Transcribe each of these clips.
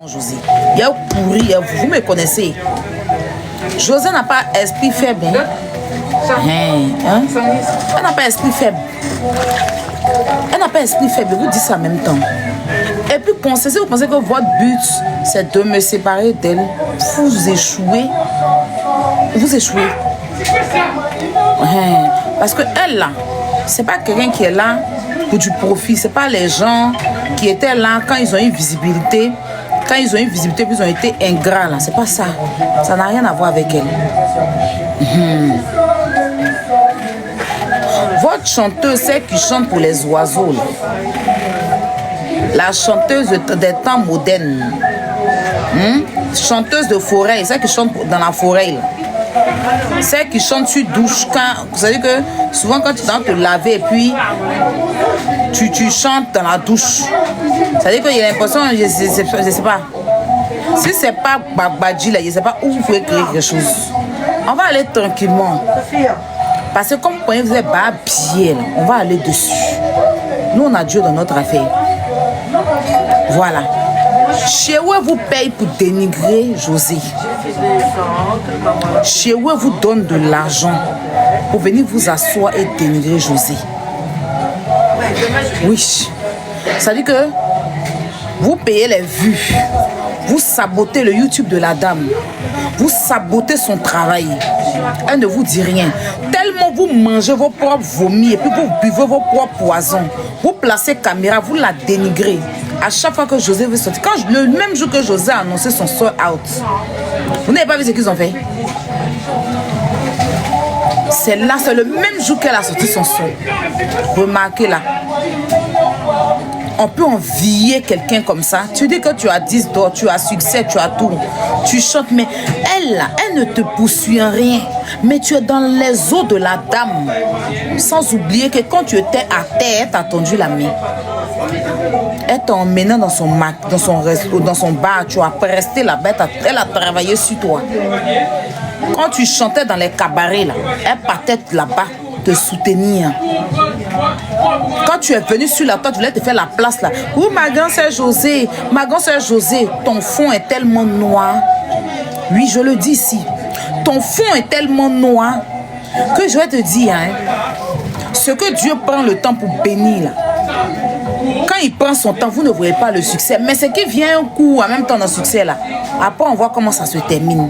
José, il y a pourri, vous me connaissez. José n'a pas esprit faible. Hein? Elle n'a pas esprit faible. Elle n'a pas esprit faible, vous dites ça en même temps. Et puis, si vous pensez que votre but, c'est de me séparer d'elle, vous échouez. Vous échouez. Parce que elle, là, c'est pas quelqu'un qui est là pour du profit. C'est pas les gens qui étaient là quand ils ont eu visibilité. Quand ils ont eu visibilité, puis ils ont été ingrats, là. C'est pas ça. Ça n'a rien à voir avec elle. Votre chanteuse, c'est qui chante pour les oiseaux, là. La chanteuse des temps modernes. Chanteuse de forêt, c'est qui chante dans la forêt, là. C'est qui chante sur douche. Vous savez que souvent quand tu dois te laver et puis tu chantes dans la douche. Ça veut dire qu'il y a l'impression, je sais pas. Si c'est pas Babadji là, je sais pas où vous pouvez créer quelque chose. On va aller tranquillement. Parce que comme vous êtes bien, on va aller dessus. Nous on a Dieu dans notre affaire. Voilà. Chez où vous paye pour dénigrer José. Chez où vous donne de l'argent pour venir vous asseoir et dénigrer José. Oui. Ça dit que vous payez les vues. Vous sabotez le YouTube de la dame. Vous sabotez son travail. Elle ne vous dit rien. Tellement vous mangez vos propres vomis et puis vous buvez vos propres poisons. Vous placez caméra, vous la dénigrez. À chaque fois que José veut sortir, le même jour que José a annoncé son soul out, vous n'avez pas vu ce qu'ils ont fait? C'est là, c'est le même jour qu'elle a sorti son soul. Remarquez là. On peut envier quelqu'un comme ça. Tu dis que tu as 10 dollars, tu as succès, tu as tout. Tu chantes, mais elle, elle ne te poursuit en rien. Mais tu es dans les eaux de la dame. Sans oublier que quand tu étais à terre, elle t'a tendu la main. Elle t'a emmené dans son resto, dans son bar. Tu as presté la bête. Elle a travaillé sur toi. Quand tu chantais dans les cabarets, là, elle partait là-bas te soutenir. Quand tu es venu sur la table, tu voulais te faire la place là. Ouh, ma grande sœur José, ton fond est tellement noir. Oui, je le dis ici. Ton fond est tellement noir que je vais te dire, hein, ce que Dieu prend le temps pour bénir là. Quand il prend son temps, vous ne voyez pas le succès. Mais ce qui vient un coup en même temps dans le succès là. Après, on voit comment ça se termine.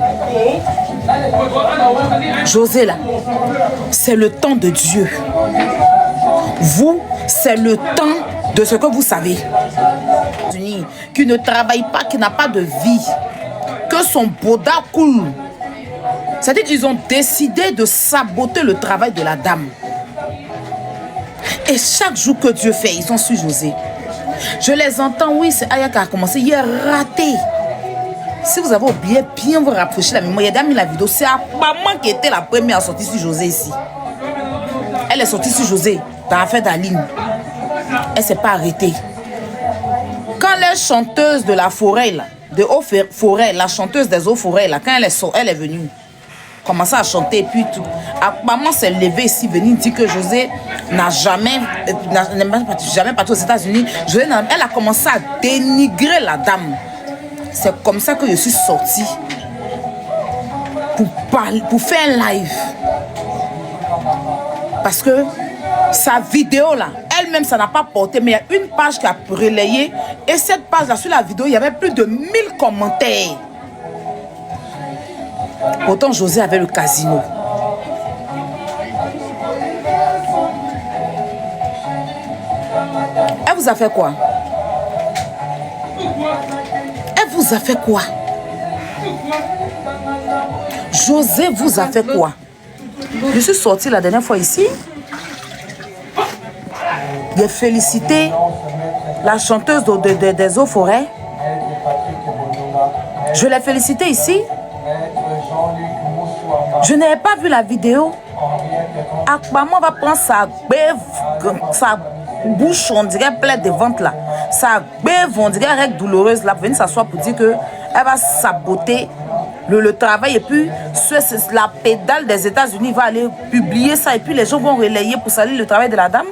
José là, c'est le temps de Dieu. Vous, c'est le temps de ce que vous savez. Qui ne travaille pas, qui n'a pas de vie. Que son boda coule. C'est-à-dire qu'ils ont décidé de saboter le travail de la dame. Et chaque jour que Dieu fait, ils sont sur José. Je les entends, oui, c'est Aya qui a commencé. Il est raté. Si vous avez oublié, bien vous rapprocher la mémoire. Il y a déjà mis la vidéo. C'est Apamman qui était la première à sortir sur José ici. Elle est sortie sur José dans l'affaire d'Aline. Elle ne s'est pas arrêtée. Quand les chanteuses de la forêt, là, de haut forêt, la chanteuse des hauts forêts, là, quand elle est venue, commencer à chanter, puis tout. Apamman s'est levé ici, venu dire que José n'a jamais parti aux États-Unis. Elle a commencé à dénigrer la dame. C'est comme ça que je suis sortie pour faire un live. Parce que sa vidéo là, elle-même, ça n'a pas porté, mais il y a une page qui a relayé. Et cette page là, sur la vidéo, il y avait plus de 1000 commentaires. Pourtant, José avait le casino. Elle vous a fait quoi? Elle vous a fait quoi? José vous a fait quoi? Je suis sortie la dernière fois ici. J'ai félicité la chanteuse des eaux forêts. Je l'ai félicité ici. Je n'avais pas vu la vidéo. Apamman va prendre sa bouche, on dirait pleine de ventre là. Sa bève, on dirait règle douloureuse là, pour venir s'asseoir pour dire qu'elle va saboter le travail. Et puis, la pédale des États-Unis va aller publier ça. Et puis, les gens vont relayer pour saluer le travail de la dame.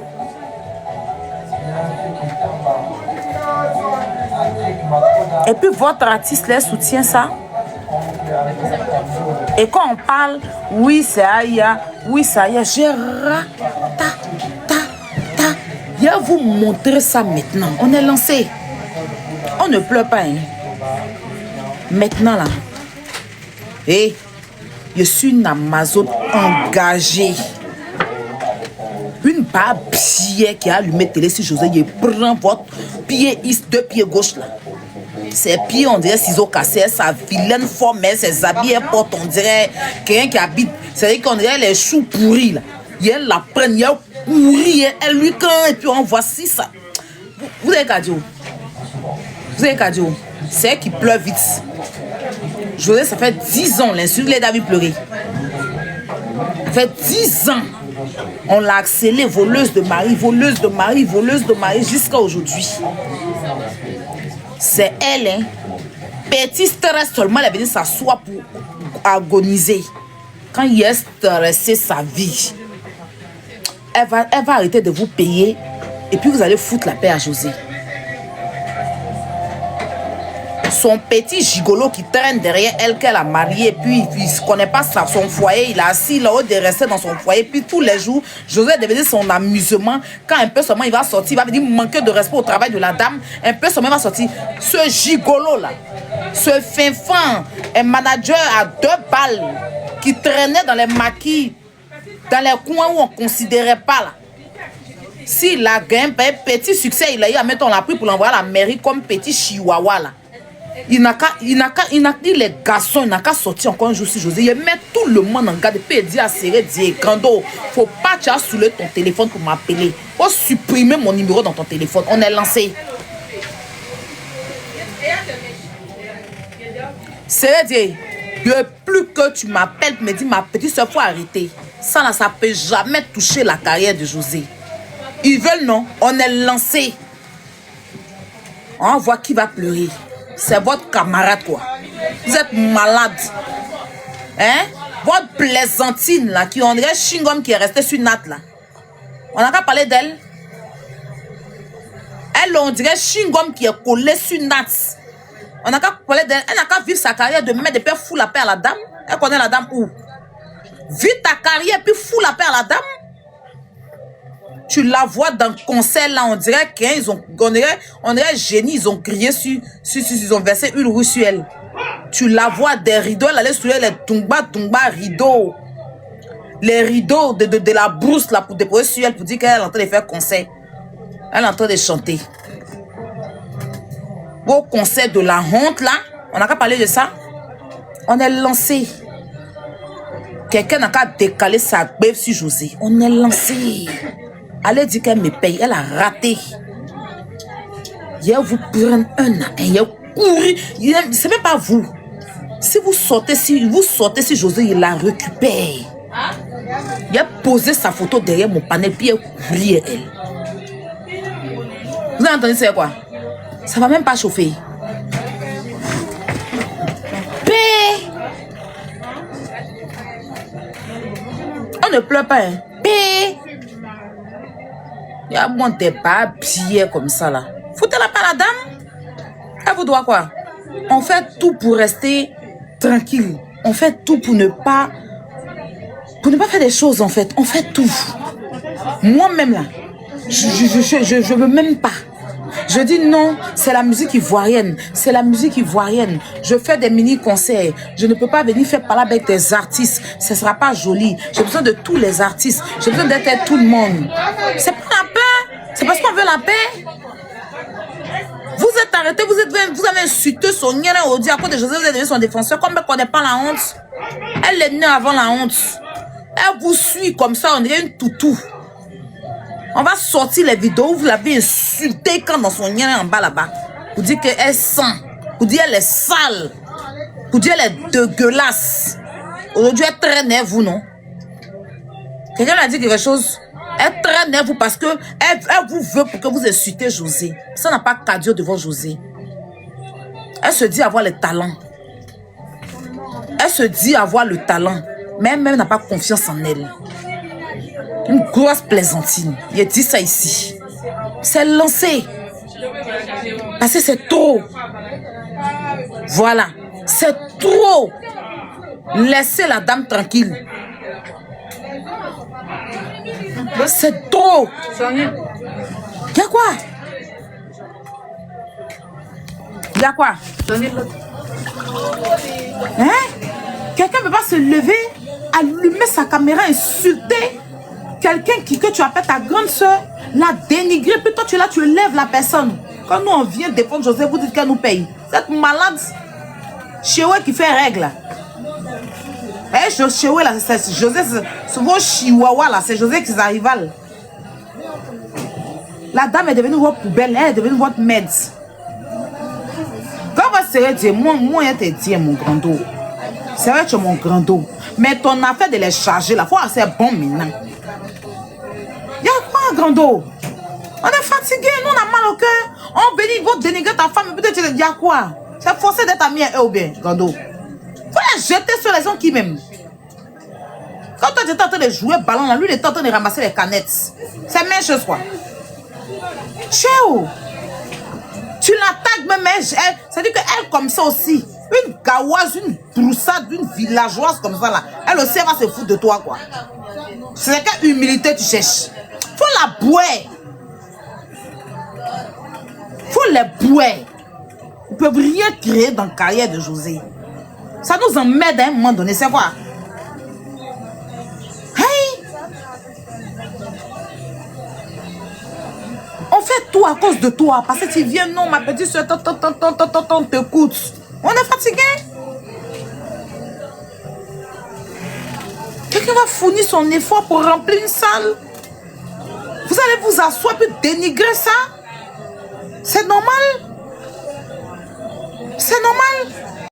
Et puis votre artiste les soutient ça. Et quand on parle, oui c'est Aya, oui c'est Aya, je vais vous montrer ça maintenant. On est lancé. On ne pleure pas. Hein. Maintenant là. Et je suis une Amazon engagée. Une barre pied qui a allumé télé si José, il prend votre pied, deux pieds gauche là. Ses pieds, on dirait ciseaux cassés, sa vilaine forme, ses habits, elle porte, on dirait quelqu'un qui habite, c'est-à-dire qu'on dirait les choux pourris là. Elle la prend, elle pourrit, elle lui craint, et puis on voit si ça. Vous avez qu'à dire. Vous avez qu'à dire. C'est elle qui pleure vite. José, ça fait 10 ans, l'insulte les David pleurer. Ça fait 10 ans. On l'a accéléré, voleuse de mari, voleuse de mari, voleuse de mari, jusqu'à aujourd'hui. C'est elle, hein. Petit stress seulement, elle est venue s'asseoir pour agoniser. Quand il est stressé sa vie, elle va arrêter de vous payer et puis vous allez foutre la paix à José. Son petit gigolo qui traîne derrière elle, qu'elle a marié, puis il ne connaît pas son foyer, il est assis là-haut de rester dans son foyer, puis tous les jours, José est devenu son amusement. Quand un peu seulement il va sortir, il va venir manquer de respect au travail de la dame, un peu seulement il va sortir. Ce gigolo là, ce fin-fin, un manager à 2 balles, qui traînait dans les maquis, dans les coins où on ne considérait pas là. S'il a gagné un petit succès, il a eu à mettre, on l'a pris pour l'envoyer à la mairie comme petit chihuahua là. Il n'a qu'à les garçons, il n'a qu'à sortir encore un jour si José. Il met tout le monde en garde. Puis il dit à Serré, dit Grando, faut pas tu as saoulé ton téléphone pour m'appeler. Faut supprimer mon numéro dans ton téléphone. On est lancé. Serré dit, plus que tu m'appelles, me dit ma petite soeur, faut arrêter. Ça là, ça peut jamais toucher la carrière de José. Ils veulent non, on est lancé. On voit qui va pleurer. C'est votre camarade quoi. Vous êtes malade. Hein? Votre plaisantine là, qui on dirait Chingom qui est resté sur Nat là. On n'a qu'à parler d'elle. Elle, on dirait Chingom qui est collé sur Nat. On n'a qu'à parler d'elle. Elle n'a qu'à vivre sa carrière de mettre des pères fous la paix à la dame. Elle connaît la dame où? Vis ta carrière puis fous la paix à la dame. Tu la vois dans le concert là, on dirait qu'ils ont, on dirait génie, ils ont crié ils ont versé une rouge sur elle. Tu la vois des rideaux, elle allait soulever les tumba rideaux. Les rideaux de la brousse là pour déposer sur elle pour dire qu'elle est en train de faire concert. Elle est en train de chanter. Au concert de la honte là, on n'a qu'à parler de ça. On est lancé. Quelqu'un n'a qu'à décaler sa bête sur José. On est lancé. Elle dit qu'elle me paye, elle a raté. Il vous prendre un an, il a couru. C'est même pas vous. Si vous sortez, si José il la récupère. Il a posé sa photo derrière mon panel, puis il a couru elle. Vous avez entendu c'est quoi? Ça va même pas chauffer. Paix. On ne pleure pas, hein. Paix. Il y a moins de papiers comme ça là. Foutez-la pas la dame. Elle vous doit quoi? On fait tout pour rester tranquille. On fait tout pour ne pas faire des choses en fait. On fait tout. Moi-même là, je veux même pas. Je dis non, c'est la musique ivoirienne. C'est la musique ivoirienne. Je fais des mini-concerts. Je ne peux pas venir faire parler avec des artistes. Ce ne sera pas joli. J'ai besoin de tous les artistes. J'ai besoin d'être avec tout le monde. C'est pas la paix. C'est parce qu'on veut la paix. Vous êtes arrêté, vous avez insulté Sonia Audi à cause de José, vous êtes devenu son défenseur. Comme elle ne connaît pas la honte. Elle est née avant la honte. Elle vous suit comme ça, on dirait une toutou. On va sortir les vidéos où vous l'avez insulté quand dans son lien en bas là-bas. Vous dites qu'elle sent. Vous dites qu'elle est sale. Vous dites qu'elle est dégueulasse. Aujourd'hui, elle traîne vous, non? Quelqu'un a dit quelque chose? Elle traîne vous parce que elle vous veut pour que vous insultez José. Ça n'a pas cadio devant José. Elle se dit avoir le talent. Elle se dit avoir le talent. Mais elle-même n'a pas confiance en elle. Une grosse plaisantine. Il a dit ça ici. C'est lancé. Parce que c'est trop. Voilà. C'est trop. Laissez la dame tranquille. C'est trop. Y'a quoi? Y'a quoi? Hein? Quelqu'un ne peut pas se lever, allumer sa caméra, insulter quelqu'un que tu appelles ta grande soeur, la dénigrer, puis toi tu es là, tu lèves la personne. Quand nous on vient défendre José, vous dites qu'elle nous paye. Cette malade, Chéoué qui fait règle. Eh, Chéoué là, c'est José, c'est vos chihuahua là, c'est José qui est rival. La dame est devenue votre poubelle, elle est devenue votre meds. Quand va se dire, moi, je te dis, mon grand dos. C'est vrai que tu es mon grand dos. Mais ton affaire de les charger, là, faut assez bon maintenant. Y'a quoi, grand dos? On est fatigué, nous, on a mal au cœur. On bénit, votre dénigrer ta femme, et peut-être tu te dis, y'a quoi? C'est forcé d'être ami à eux ou bien, grand dos. Faut les jeter sur les gens qui m'aiment. Quand toi, tu étais en train de jouer ballon, là, lui, il était en train de ramasser les canettes. C'est la même chose, quoi. Chéo, tu l'attaques même, c'est-à-dire qu'elle comme ça aussi, une gaoise, une broussade, une villageoise comme ça là, elle aussi elle va se foutre de toi quoi. C'est quelle humilité tu cherches? Faut la bouer. Faut les bouer. Ils peuvent rien créer dans la carrière de José. Ça nous emmène à un moment donné, c'est quoi? On fait tout à cause de toi. Parce que tu viens, non, ma petite soeur, t'écoute. On est fatigué. Quelqu'un va fournir son effort pour remplir une salle. Vous allez vous asseoir et dénigrer ça. C'est normal. C'est normal.